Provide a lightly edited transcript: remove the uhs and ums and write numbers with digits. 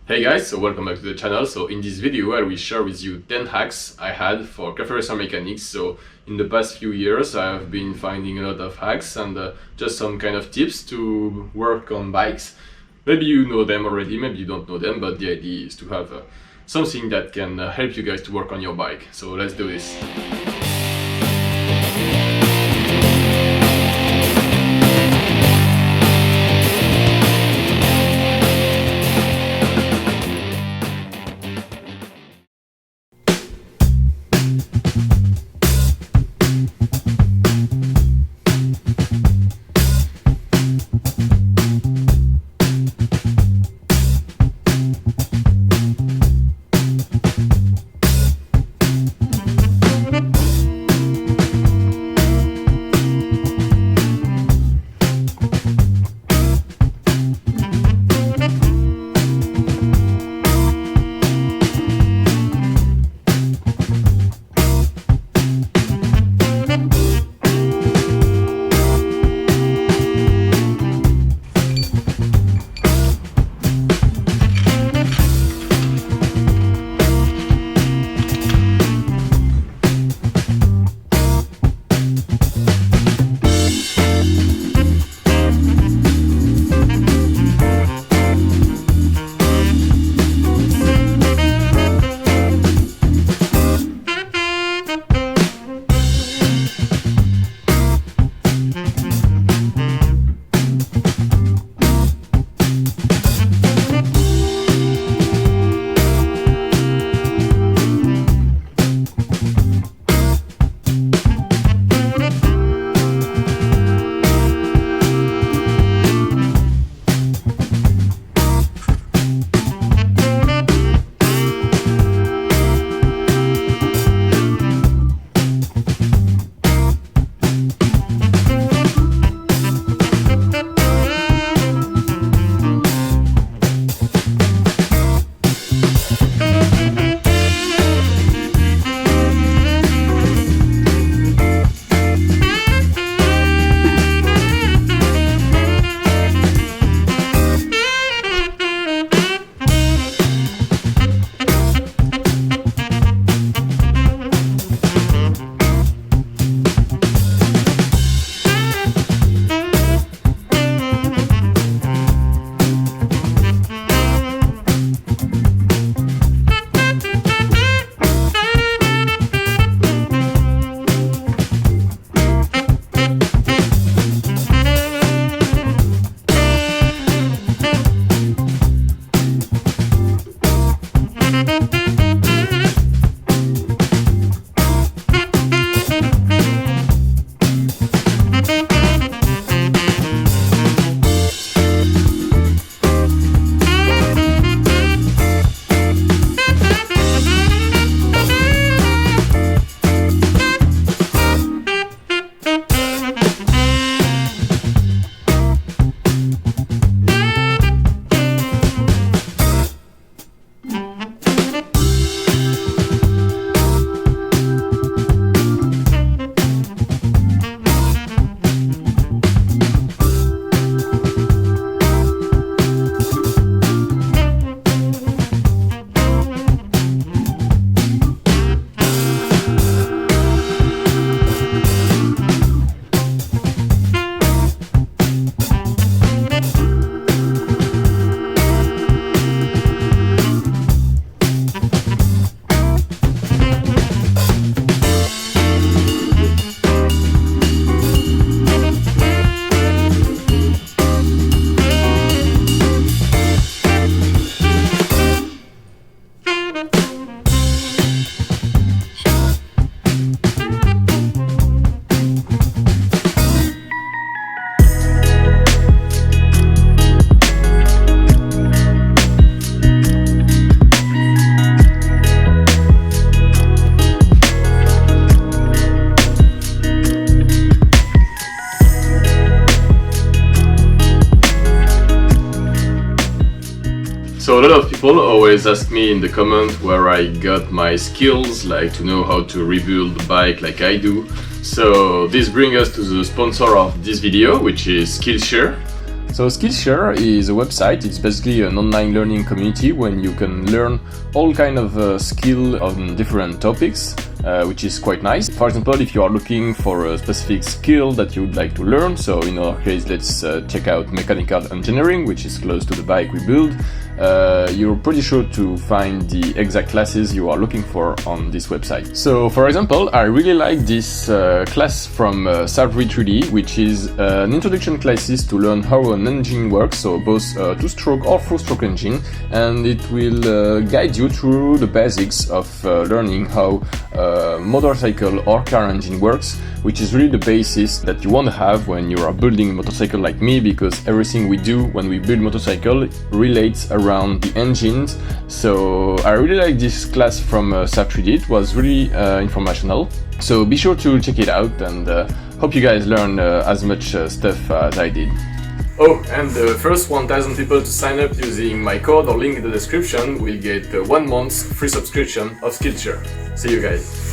Hey guys, so welcome back to the channel. So in this video I will share with you 10 hacks I had for cafe racer mechanics. So in the past few years I have been finding a lot of hacks and just some kind of tips to work on bikes. Maybe you know them already, maybe you don't know them, but the idea is to have something that can help you guys to work on your bike. So let's do this. So a lot of people always ask me in the comment where I got my skills, like to know how to rebuild the bike like I do. So this brings us to the sponsor of this video, which is Skillshare. So Skillshare is a website. It's basically an online learning community when you can learn all kind of skill on different topics, which is quite nice. For example, if you are looking for a specific skill that you would like to learn, so in our case, let's check out mechanical engineering, which is close to the bike we build. You're pretty sure to find the exact classes you are looking for on this website. So for example, I really like this class from Savry 3D, which is an introduction classes to learn how an engine works, so both two-stroke or four-stroke engine, and it will guide you through the basics of learning how motorcycle or car engine works, which is really the basis that you want to have when you are building a motorcycle like me, because everything we do when we build motorcycle relates around the engines. So I really like this class from Sap3D. It was really informational. So be sure to check it out, and hope you guys learn as much stuff as I did. Oh, and the first 1,000 people to sign up using my code or link in the description will get 1 month's free subscription of Skillshare. See you guys.